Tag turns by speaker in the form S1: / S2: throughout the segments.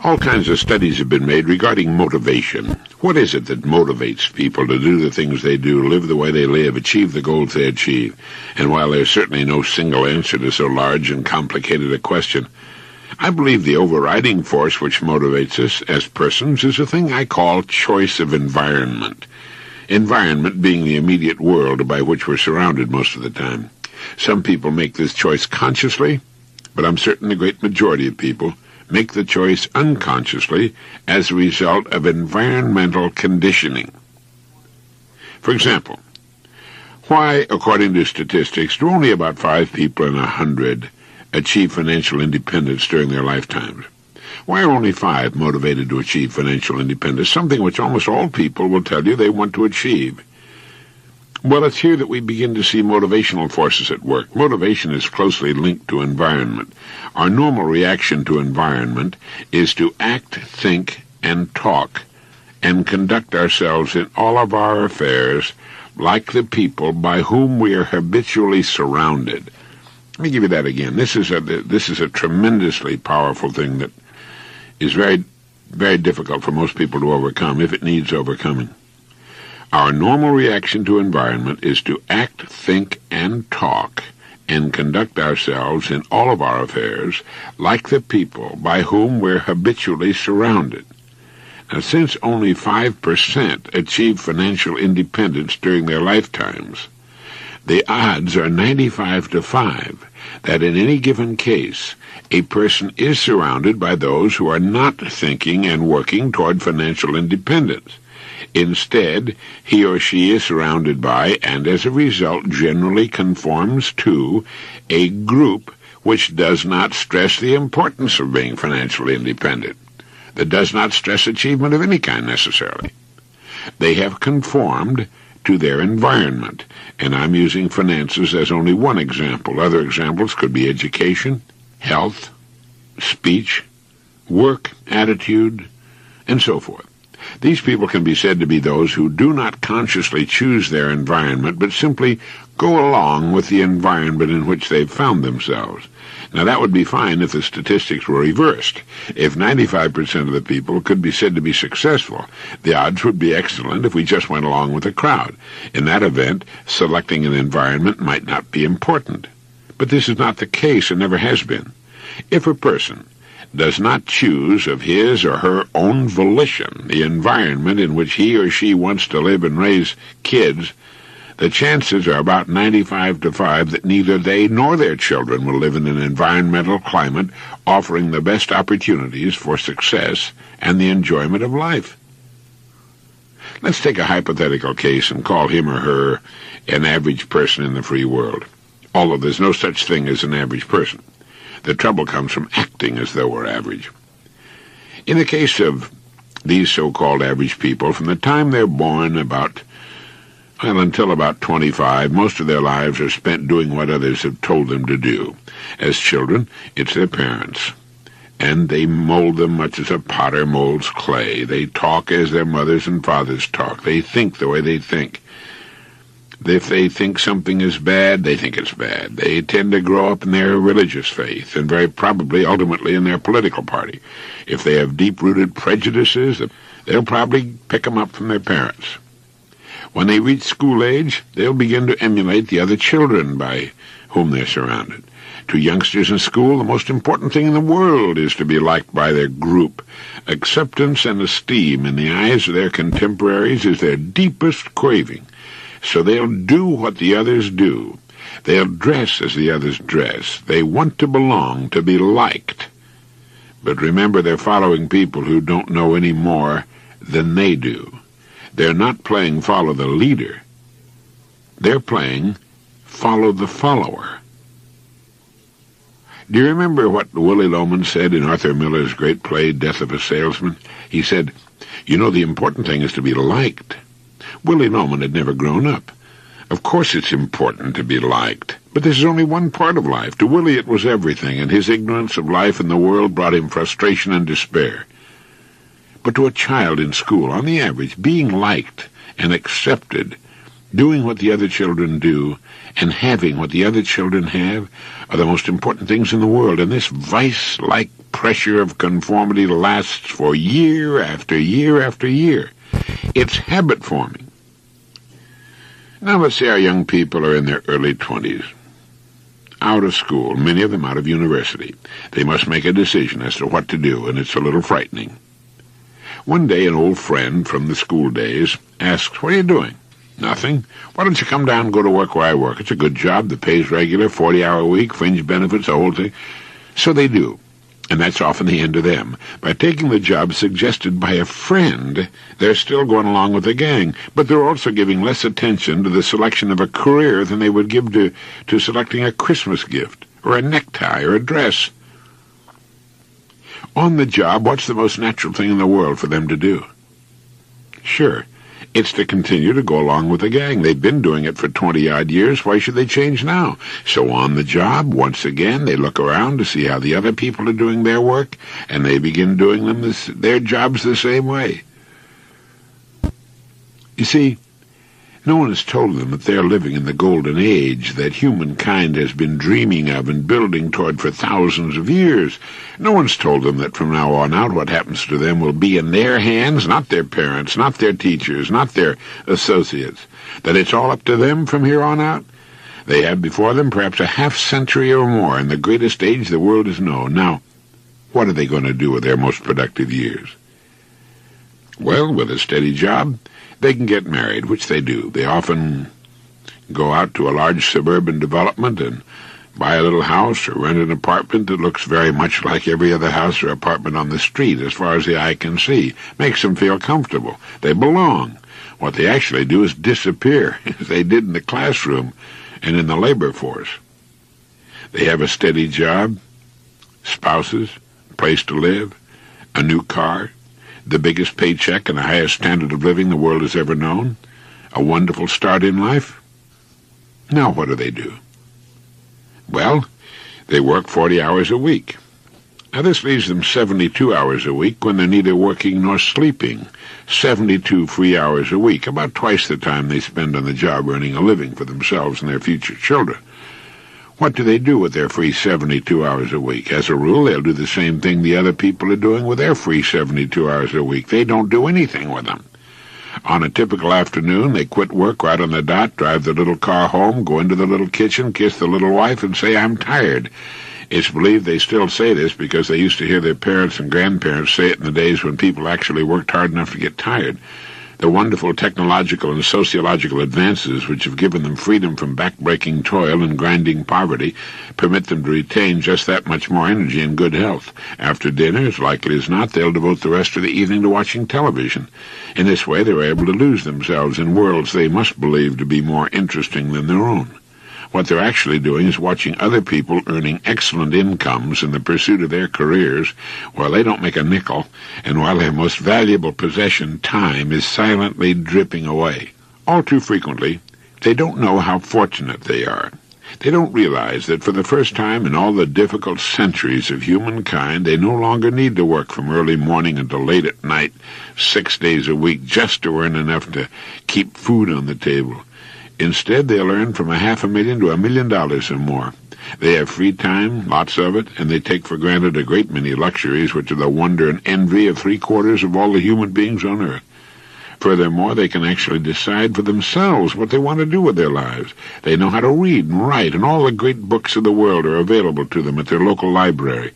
S1: All kinds of studies have been made regarding motivation. What is it that motivates people to do the things they do, live the way they live, achieve the goals they achieve? And while there's certainly no single answer to so large and complicated a question, I believe the overriding force which motivates us as persons is a thing I call choice of environment. Environment being the immediate world by which we're surrounded most of the time. Some people make this choice consciously, but I'm certain the great majority of people make the choice unconsciously as a result of environmental conditioning. For example, why, according to statistics, do only about 5 people in 100 achieve financial independence during their lifetimes? Why are only 5 motivated to achieve financial independence, something which almost all people will tell you they want to achieve? Well, it's here that we begin to see motivational forces at work. Motivation is closely linked to environment. Our normal reaction to environment is to act, think, and talk, and conduct ourselves in all of our affairs like the people by whom we are habitually surrounded. Let me give you that again. This is a tremendously powerful thing that is very, very difficult for most people to overcome, if it needs overcoming. Our normal reaction to environment is to act, think, and talk, and conduct ourselves in all of our affairs like the people by whom we're habitually surrounded. Now, since only 5% achieve financial independence during their lifetimes, the odds are 95-5 that in any given case, a person is surrounded by those who are not thinking and working toward financial independence. Instead, he or she is surrounded by, and as a result generally conforms to, a group which does not stress the importance of being financially independent, that does not stress achievement of any kind necessarily. They have conformed to their environment, and I'm using finances as only one example. Other examples could be education, health, speech, work, attitude, and so forth. These people can be said to be those who do not consciously choose their environment, but simply go along with the environment in which they've found themselves. Now, that would be fine if the statistics were reversed. If 95% of the people could be said to be successful, the odds would be excellent if we just went along with the crowd. In that event, selecting an environment might not be important. But this is not the case and never has been. If a person does not choose of his or her own volition the environment in which he or she wants to live and raise kids, the chances are about 95-5 that neither they nor their children will live in an environmental climate offering the best opportunities for success and the enjoyment of life. Let's take a hypothetical case and call him or her an average person in the free world, although there's no such thing as an average person. The trouble comes from acting as though we're average. In the case of these so-called average people, from the time they're born until about 25, most of their lives are spent doing what others have told them to do. As children, it's their parents, and they mold them much as a potter molds clay. They talk as their mothers and fathers talk. They think the way they think. If they think something is bad, they think it's bad. They tend to grow up in their religious faith, and very probably ultimately in their political party. If they have deep-rooted prejudices, they'll probably pick them up from their parents. When they reach school age, they'll begin to emulate the other children by whom they're surrounded. To youngsters in school, the most important thing in the world is to be liked by their group. Acceptance and esteem in the eyes of their contemporaries is their deepest craving. So they'll do what the others do. They'll dress as the others dress. They want to belong, to be liked. But remember, they're following people who don't know any more than they do. They're not playing follow the leader. They're playing follow the follower. Do you remember what Willie Loman said in Arthur Miller's great play, Death of a Salesman? He said, "You know, the important thing is to be liked." Willie Loman had never grown up. Of course it's important to be liked, but this is only one part of life. To Willie it was everything, and his ignorance of life and the world brought him frustration and despair. But to a child in school, on the average, being liked and accepted Doing what the other children do and having what the other children have are the most important things in the world, and this vice-like pressure of conformity lasts for year after year after year. It's habit-forming. Now let's say our young people are in their early 20s. Out of school, many of them out of university. They must make a decision as to what to do, and it's a little frightening. One day an old friend from the school days asks, "What are you doing?" "Nothing." "Why don't you come down and go to work where I work? It's a good job, the pay's regular, 40-hour week, fringe benefits, the whole thing." So they do, and that's often the end of them. By taking the job suggested by a friend, they're still going along with the gang, but they're also giving less attention to the selection of a career than they would give to selecting a Christmas gift, or a necktie, or a dress. On the job, what's the most natural thing in the world for them to do? Sure, it's to continue to go along with the gang. They've been doing it for 20-odd years. Why should they change now? So on the job, once again, they look around to see how the other people are doing their work, and they begin doing their jobs the same way. You see, no one has told them that they're living in the golden age that humankind has been dreaming of and building toward for thousands of years. No one's told them that from now on out what happens to them will be in their hands, not their parents, not their teachers, not their associates, that it's all up to them from here on out. They have before them perhaps a half-century or more in the greatest age the world has known. Now, what are they going to do with their most productive years? Well, with a steady job, they can get married, which they do. They often go out to a large suburban development and buy a little house or rent an apartment that looks very much like every other house or apartment on the street as far as the eye can see. Makes them feel comfortable. They belong. What they actually do is disappear, as they did in the classroom and in the labor force. They have a steady job, spouses, place to live, a new car, the biggest paycheck and the highest standard of living the world has ever known, a wonderful start in life. Now what do? Well, they work 40 hours a week. Now this leaves them 72 hours a week when they're neither working nor sleeping. 72 free hours a week, about twice the time they spend on the job earning a living for themselves and their future children. What do they do with their free 72 hours a week? As a rule, they'll do the same thing the other people are doing with their free 72 hours a week. They don't do anything with them. On a typical afternoon, they quit work right on the dot, drive the little car home, go into the little kitchen, kiss the little wife, and say, "I'm tired." It's believed they still say this because they used to hear their parents and grandparents say it in the days when people actually worked hard enough to get tired. The wonderful technological and sociological advances which have given them freedom from back-breaking toil and grinding poverty permit them to retain just that much more energy and good health. After dinner, as likely as not, they'll devote the rest of the evening to watching television. In this way, they're able to lose themselves in worlds they must believe to be more interesting than their own. What they're actually doing is watching other people earning excellent incomes in the pursuit of their careers while they don't make a nickel, and while their most valuable possession, time, is silently dripping away. All too frequently, they don't know how fortunate they are. They don't realize that for the first time in all the difficult centuries of humankind, they no longer need to work from early morning until late at night, 6 days a week, just to earn enough to keep food on the table. Instead, they'll earn from $500,000 to $1 million or more. They have free time, lots of it, and they take for granted a great many luxuries which are the wonder and envy of 3/4 of all the human beings on earth. Furthermore, they can actually decide for themselves what they want to do with their lives. They know how to read and write, and all the great books of the world are available to them at their local library.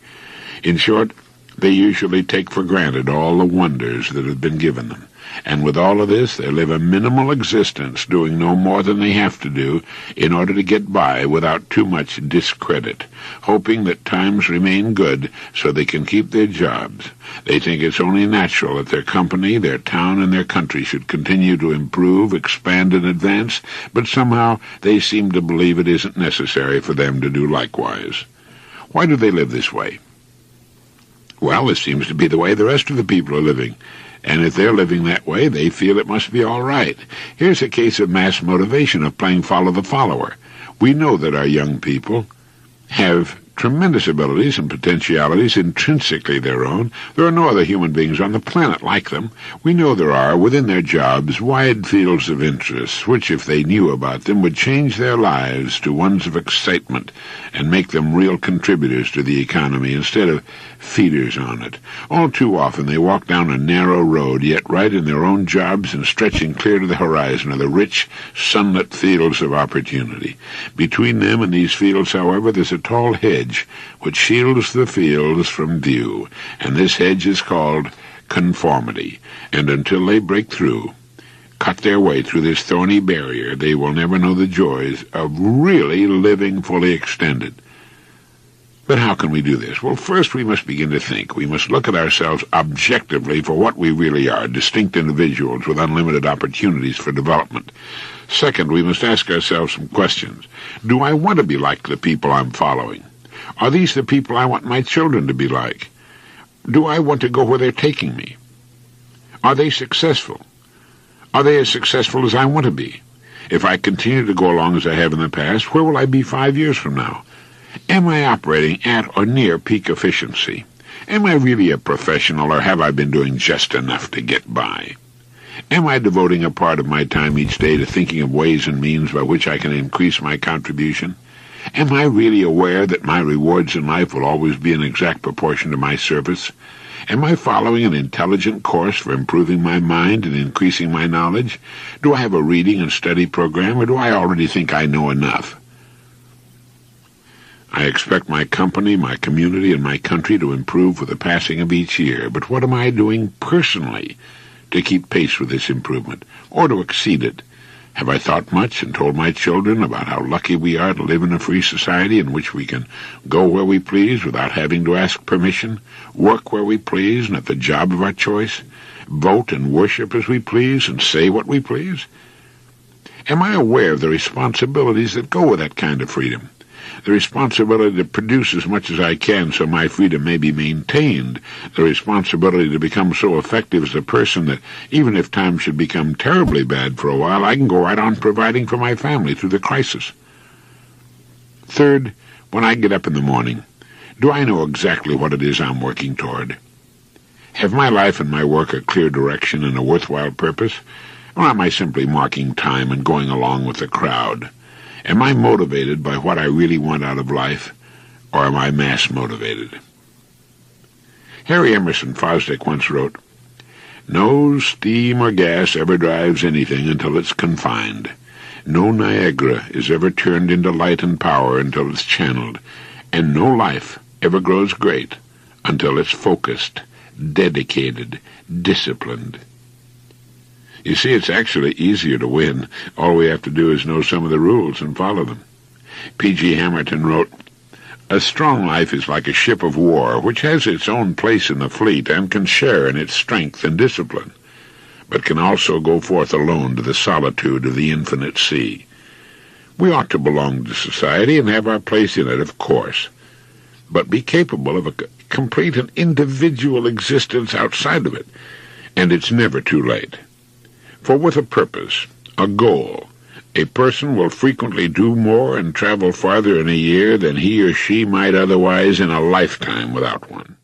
S1: In short, they usually take for granted all the wonders that have been given them. And with all of this, they live a minimal existence, doing no more than they have to do in order to get by without too much discredit, hoping that times remain good so they can keep their jobs. They think it's only natural that their company, their town, and their country should continue to improve, expand, and advance, but somehow they seem to believe it isn't necessary for them to do likewise. Why do they live this way? Well, this seems to be the way the rest of the people are living. And if they're living that way, they feel it must be all right. Here's a case of mass motivation, of playing follow the follower. We know that our young people have tremendous abilities and potentialities intrinsically their own. There are no other human beings on the planet like them. We know there are, within their jobs, wide fields of interest, which, if they knew about them, would change their lives to ones of excitement and make them real contributors to the economy instead of feeders on it. All too often they walk down a narrow road, yet right in their own jobs and stretching clear to the horizon are the rich, sunlit fields of opportunity. Between them and these fields, however, there's a tall hedge which shields the fields from view, and this hedge is called conformity, and until they break through, cut their way through this thorny barrier, they will never know the joys of really living fully extended. But how can we do this? Well, first we must begin to think. We must look at ourselves objectively for what we really are, distinct individuals with unlimited opportunities for development. Second, we must ask ourselves some questions. Do I want to be like the people I'm following? Are these the people I want my children to be like? Do I want to go where they're taking me? Are they successful? Are they as successful as I want to be? If I continue to go along as I have in the past, where will I be 5 years from now? Am I operating at or near peak efficiency? Am I really a professional, or have I been doing just enough to get by? Am I devoting a part of my time each day to thinking of ways and means by which I can increase my contribution? Am I really aware that my rewards in life will always be in exact proportion to my service? Am I following an intelligent course for improving my mind and increasing my knowledge? Do I have a reading and study program, or do I already think I know enough? I expect my company, my community, and my country to improve with the passing of each year, but what am I doing personally to keep pace with this improvement, or to exceed it? Have I thought much and told my children about how lucky we are to live in a free society in which we can go where we please without having to ask permission, work where we please and at the job of our choice, vote and worship as we please and say what we please? Am I aware of the responsibilities that go with that kind of freedom? The responsibility to produce as much as I can so my freedom may be maintained, the responsibility to become so effective as a person that even if times should become terribly bad for a while, I can go right on providing for my family through the crisis. Third, when I get up in the morning, do I know exactly what it is I'm working toward? Have my life and my work a clear direction and a worthwhile purpose, or am I simply marking time and going along with the crowd? Am I motivated by what I really want out of life, or am I mass-motivated? Harry Emerson Fosdick once wrote, "No steam or gas ever drives anything until it's confined. No Niagara is ever turned into light and power until it's channeled, and no life ever grows great until it's focused, dedicated, disciplined." You see, it's actually easier to win. All we have to do is know some of the rules and follow them. P.G. Hamilton wrote, "A strong life is like a ship of war, which has its own place in the fleet and can share in its strength and discipline, but can also go forth alone to the solitude of the infinite sea. We ought to belong to society and have our place in it, of course, but be capable of a complete and individual existence outside of it, and it's never too late. For with a purpose, a goal, a person will frequently do more and travel farther in a year than he or she might otherwise in a lifetime without one."